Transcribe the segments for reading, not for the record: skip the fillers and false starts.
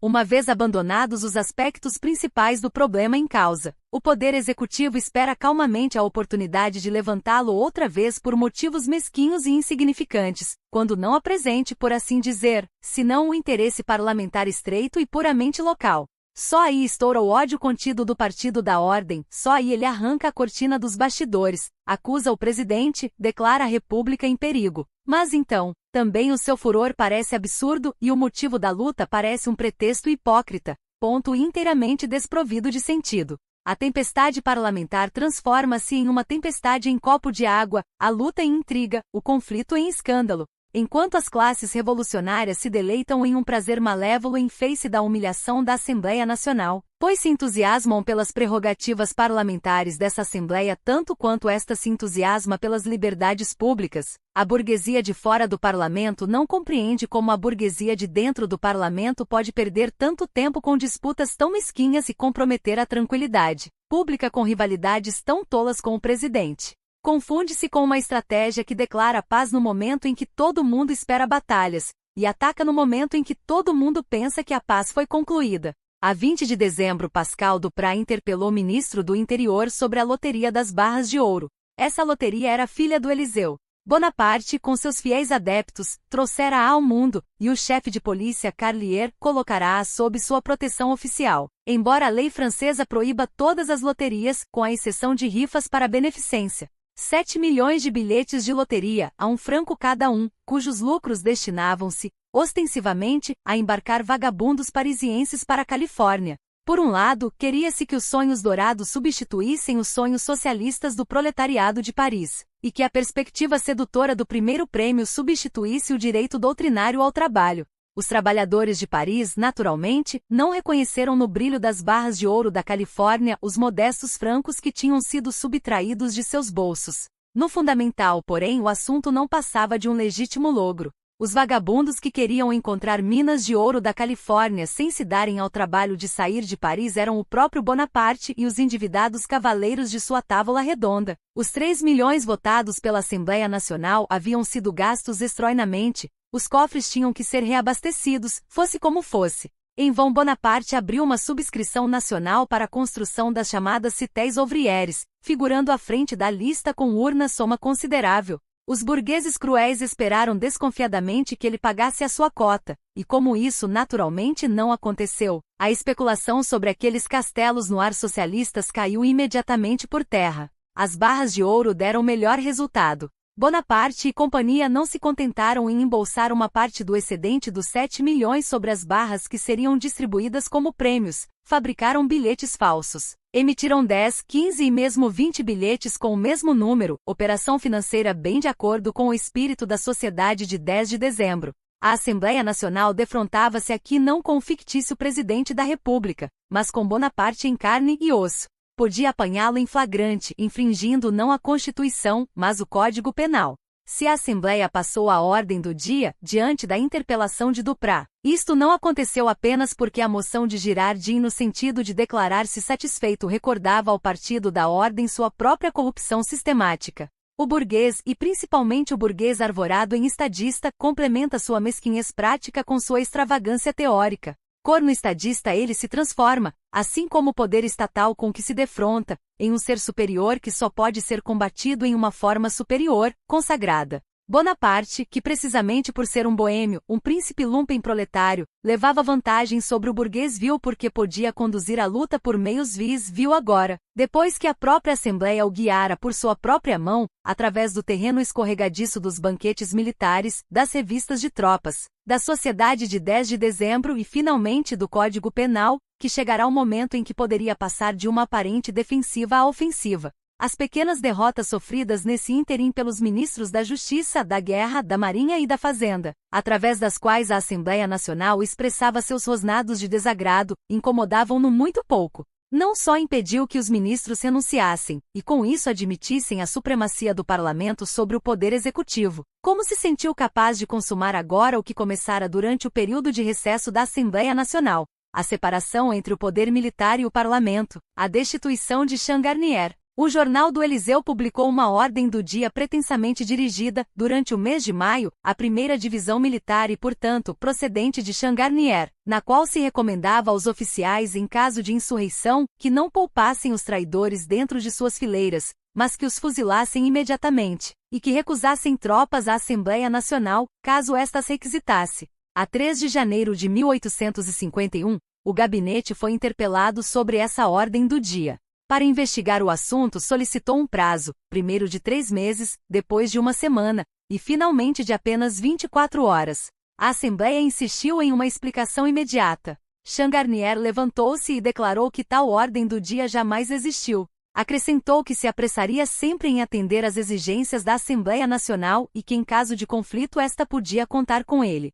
Uma vez abandonados os aspectos principais do problema em causa, o Poder Executivo espera calmamente a oportunidade de levantá-lo outra vez por motivos mesquinhos e insignificantes, quando não apresente, por assim dizer, senão um interesse parlamentar estreito e puramente local. Só aí estoura o ódio contido do Partido da Ordem, só aí ele arranca a cortina dos bastidores, acusa o presidente, declara a República em perigo. Mas então, também o seu furor parece absurdo e o motivo da luta parece um pretexto hipócrita, ponto inteiramente desprovido de sentido. A tempestade parlamentar transforma-se em uma tempestade em copo de água, a luta em intriga, o conflito em escândalo. Enquanto as classes revolucionárias se deleitam em um prazer malévolo em face da humilhação da Assembleia Nacional, pois se entusiasmam pelas prerrogativas parlamentares dessa Assembleia tanto quanto esta se entusiasma pelas liberdades públicas, a burguesia de fora do parlamento não compreende como a burguesia de dentro do parlamento pode perder tanto tempo com disputas tão mesquinhas e comprometer a tranquilidade pública com rivalidades tão tolas com o presidente. Confunde-se com uma estratégia que declara paz no momento em que todo mundo espera batalhas, e ataca no momento em que todo mundo pensa que a paz foi concluída. A 20 de dezembro, Pascal Duprat interpelou o ministro do Interior sobre a loteria das Barras de Ouro. Essa loteria era filha do Eliseu. Bonaparte, com seus fiéis adeptos, trouxera-a ao mundo, e o chefe de polícia Carlier colocará-a sob sua proteção oficial. Embora a lei francesa proíba todas as loterias, com a exceção de rifas para beneficência. 7 milhões de bilhetes de loteria, a R$1 cada um, cujos lucros destinavam-se, ostensivamente, a embarcar vagabundos parisienses para a Califórnia. Por um lado, queria-se que os sonhos dourados substituíssem os sonhos socialistas do proletariado de Paris, e que a perspectiva sedutora do primeiro prêmio substituísse o direito doutrinário ao trabalho. Os trabalhadores de Paris, naturalmente, não reconheceram no brilho das barras de ouro da Califórnia os modestos francos que tinham sido subtraídos de seus bolsos. No fundamental, porém, o assunto não passava de um legítimo logro. Os vagabundos que queriam encontrar minas de ouro da Califórnia sem se darem ao trabalho de sair de Paris eram o próprio Bonaparte e os endividados cavaleiros de sua távola redonda. Os 3 milhões votados pela Assembleia Nacional haviam sido gastos estroinamente. Os cofres tinham que ser reabastecidos, fosse como fosse. Em vão Bonaparte abriu uma subscrição nacional para a construção das chamadas cités ouvrières, figurando à frente da lista com urna soma considerável. Os burgueses cruéis esperaram desconfiadamente que ele pagasse a sua cota, e como isso naturalmente não aconteceu, a especulação sobre aqueles castelos no ar socialistas caiu imediatamente por terra. As barras de ouro deram melhor resultado. Bonaparte e companhia não se contentaram em embolsar uma parte do excedente dos 7 milhões sobre as barras que seriam distribuídas como prêmios, fabricaram bilhetes falsos. Emitiram 10, 15 e mesmo 20 bilhetes com o mesmo número, operação financeira bem de acordo com o espírito da Sociedade de 10 de dezembro. A Assembleia Nacional defrontava-se aqui não com o fictício presidente da República, mas com Bonaparte em carne e osso. Podia apanhá-lo em flagrante, infringindo não a Constituição, mas o Código Penal. Se a Assembleia passou a ordem do dia, diante da interpelação de Duprat, isto não aconteceu apenas porque a moção de Girardin no sentido de declarar-se satisfeito recordava ao Partido da Ordem sua própria corrupção sistemática. O burguês, e principalmente o burguês arvorado em estadista, complementa sua mesquinhez prática com sua extravagância teórica. Corno estadista ele se transforma, assim como o poder estatal com que se defronta, em um ser superior que só pode ser combatido em uma forma superior, consagrada. Bonaparte, que precisamente por ser um boêmio, um príncipe lumpen proletário, levava vantagem sobre o burguês vil porque podia conduzir a luta por meios vis viu agora, depois que a própria Assembleia o guiara por sua própria mão, através do terreno escorregadiço dos banquetes militares, das revistas de tropas, da Sociedade de 10 de dezembro e finalmente do Código Penal, que chegará o momento em que poderia passar de uma aparente defensiva à ofensiva. As pequenas derrotas sofridas nesse ínterim pelos ministros da Justiça, da Guerra, da Marinha e da Fazenda, através das quais a Assembleia Nacional expressava seus rosnados de desagrado, incomodavam-no muito pouco. Não só impediu que os ministros renunciassem, e com isso admitissem a supremacia do parlamento sobre o poder executivo, como se sentiu capaz de consumar agora o que começara durante o período de recesso da Assembleia Nacional, a separação entre o poder militar e o parlamento, a destituição de Changarnier. O Jornal do Eliseu publicou uma ordem do dia pretensamente dirigida, durante o mês de maio, à 1ª Divisão Militar e, portanto, procedente de Changarnier, na qual se recomendava aos oficiais em caso de insurreição, que não poupassem os traidores dentro de suas fileiras, mas que os fuzilassem imediatamente, e que recusassem tropas à Assembleia Nacional, caso estas requisitasse. A 3 de janeiro de 1851, o gabinete foi interpelado sobre essa ordem do dia. Para investigar o assunto solicitou um prazo, primeiro de 3 meses, depois de 1 semana, e finalmente de apenas 24 horas. A Assembleia insistiu em uma explicação imediata. Changarnier levantou-se e declarou que tal ordem do dia jamais existiu. Acrescentou que se apressaria sempre em atender às exigências da Assembleia Nacional e que em caso de conflito esta podia contar com ele.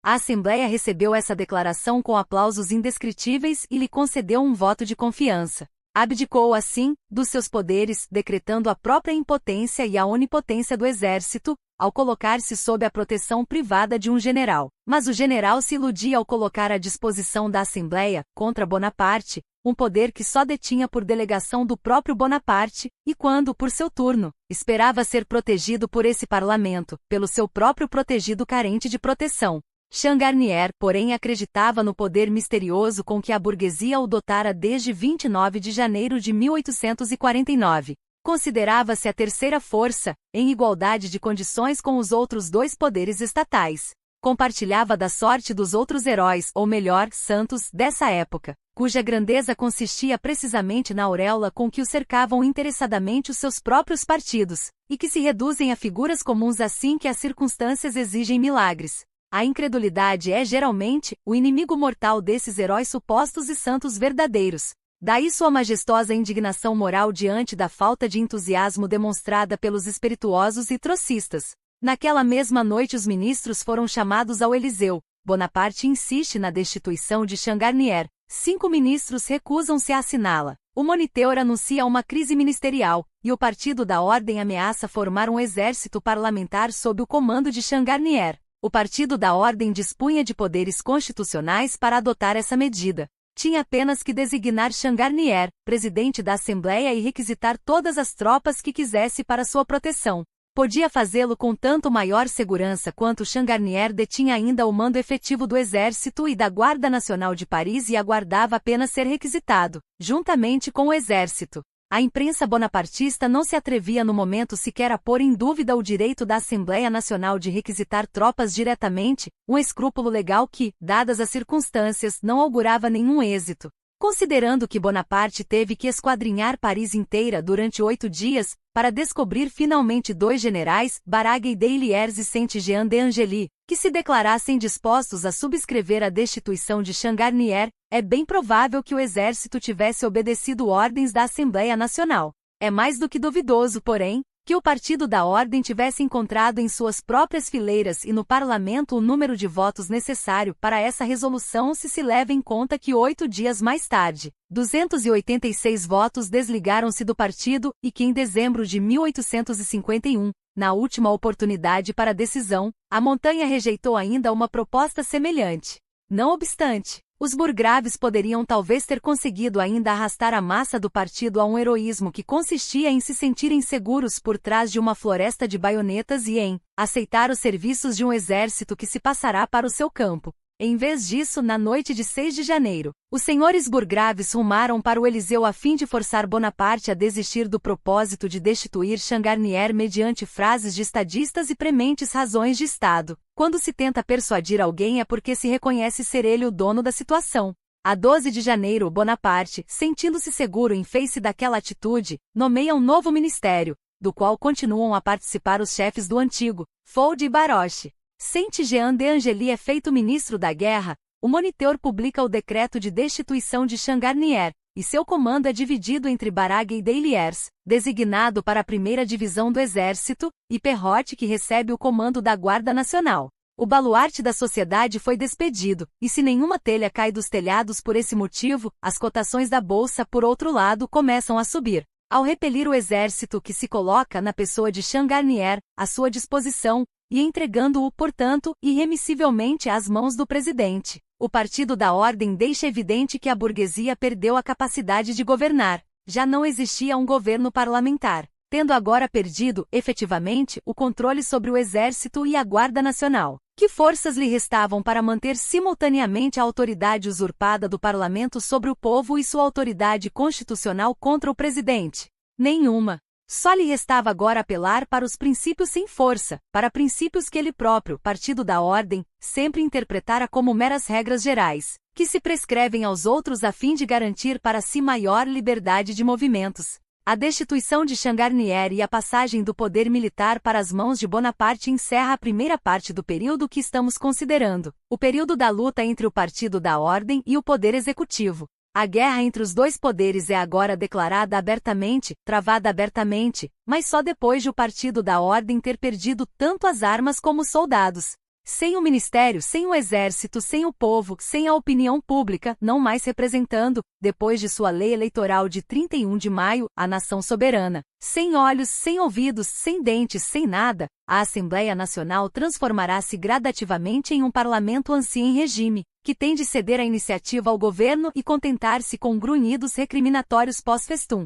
A Assembleia recebeu essa declaração com aplausos indescritíveis e lhe concedeu um voto de confiança. Abdicou, assim, dos seus poderes, decretando a própria impotência e a onipotência do exército, ao colocar-se sob a proteção privada de um general. Mas o general se iludia ao colocar à disposição da Assembleia, contra Bonaparte, um poder que só detinha por delegação do próprio Bonaparte, e quando, por seu turno, esperava ser protegido por esse parlamento, pelo seu próprio protegido carente de proteção. Changarnier, porém, acreditava no poder misterioso com que a burguesia o dotara desde 29 de janeiro de 1849. Considerava-se a terceira força, em igualdade de condições com os outros 2 poderes estatais. Compartilhava da sorte dos outros heróis, ou melhor, santos, dessa época, cuja grandeza consistia precisamente na auréola com que o cercavam interessadamente os seus próprios partidos, e que se reduzem a figuras comuns assim que as circunstâncias exigem milagres. A incredulidade é, geralmente, o inimigo mortal desses heróis supostos e santos verdadeiros. Daí sua majestosa indignação moral diante da falta de entusiasmo demonstrada pelos espirituosos e trocistas. Naquela mesma noite os ministros foram chamados ao Eliseu. Bonaparte insiste na destituição de Changarnier. 5 ministros recusam-se a assiná-la. O Moniteur anuncia uma crise ministerial, e o Partido da Ordem ameaça formar um exército parlamentar sob o comando de Changarnier. O Partido da Ordem dispunha de poderes constitucionais para adotar essa medida. Tinha apenas que designar Changarnier, presidente da Assembleia, e requisitar todas as tropas que quisesse para sua proteção. Podia fazê-lo com tanto maior segurança quanto Changarnier detinha ainda o mando efetivo do Exército e da Guarda Nacional de Paris e aguardava apenas ser requisitado, juntamente com o Exército. A imprensa bonapartista não se atrevia no momento sequer a pôr em dúvida o direito da Assembleia Nacional de requisitar tropas diretamente, um escrúpulo legal que, dadas as circunstâncias, não augurava nenhum êxito. Considerando que Bonaparte teve que esquadrinhar Paris inteira durante 8 dias, para descobrir finalmente 2 generais, Baraguer de Illiers e Saint-Jean de Angely, que se declarassem dispostos a subscrever a destituição de Changarnier, é bem provável que o exército tivesse obedecido ordens da Assembleia Nacional. É mais do que duvidoso, porém, que o Partido da Ordem tivesse encontrado em suas próprias fileiras e no parlamento o número de votos necessário para essa resolução se leva em conta que 8 dias mais tarde, 286 votos desligaram-se do partido e que em dezembro de 1851, na última oportunidade para decisão, a Montanha rejeitou ainda uma proposta semelhante. Não obstante, os burgraves poderiam talvez ter conseguido ainda arrastar a massa do partido a um heroísmo que consistia em se sentirem seguros por trás de uma floresta de baionetas e em aceitar os serviços de um exército que se passará para o seu campo. Em vez disso, na noite de 6 de janeiro, os senhores burgraves rumaram para o Eliseu a fim de forçar Bonaparte a desistir do propósito de destituir Changarnier mediante frases de estadistas e prementes razões de Estado. Quando se tenta persuadir alguém é porque se reconhece ser ele o dono da situação. A 12 de janeiro, Bonaparte, sentindo-se seguro em face daquela atitude, nomeia um novo ministério, do qual continuam a participar os chefes do antigo, Fould e Baroche. Saint-Jean de Angely é feito ministro da guerra, o Moniteur publica o decreto de destituição de Changarnier, e seu comando é dividido entre Baraguer de Illiers, designado para a 1ª Divisão do Exército, e Perrotte, que recebe o comando da Guarda Nacional. O baluarte da sociedade foi despedido, e se nenhuma telha cai dos telhados por esse motivo, as cotações da bolsa, por outro lado, começam a subir. Ao repelir o exército que se coloca na pessoa de Changarnier, à sua disposição, e entregando-o, portanto, irremissivelmente às mãos do presidente, o Partido da Ordem deixa evidente que a burguesia perdeu a capacidade de governar. Já não existia um governo parlamentar, tendo agora perdido, efetivamente, o controle sobre o Exército e a Guarda Nacional. Que forças lhe restavam para manter simultaneamente a autoridade usurpada do parlamento sobre o povo e sua autoridade constitucional contra o presidente? Nenhuma. Só lhe restava agora apelar para os princípios sem força, para princípios que ele próprio, partido da ordem, sempre interpretara como meras regras gerais, que se prescrevem aos outros a fim de garantir para si maior liberdade de movimentos. A destituição de Changarnier e a passagem do poder militar para as mãos de Bonaparte encerra a primeira parte do período que estamos considerando, o período da luta entre o Partido da Ordem e o Poder Executivo. A guerra entre os dois poderes é agora declarada abertamente, travada abertamente, mas só depois de o Partido da Ordem ter perdido tanto as armas como os soldados. Sem o ministério, sem o exército, sem o povo, sem a opinião pública, não mais representando, depois de sua lei eleitoral de 31 de maio, a nação soberana. Sem olhos, sem ouvidos, sem dentes, sem nada, a Assembleia Nacional transformará-se gradativamente em um parlamento ancien regime, que tem de ceder a iniciativa ao governo e contentar-se com grunhidos recriminatórios pós-festum.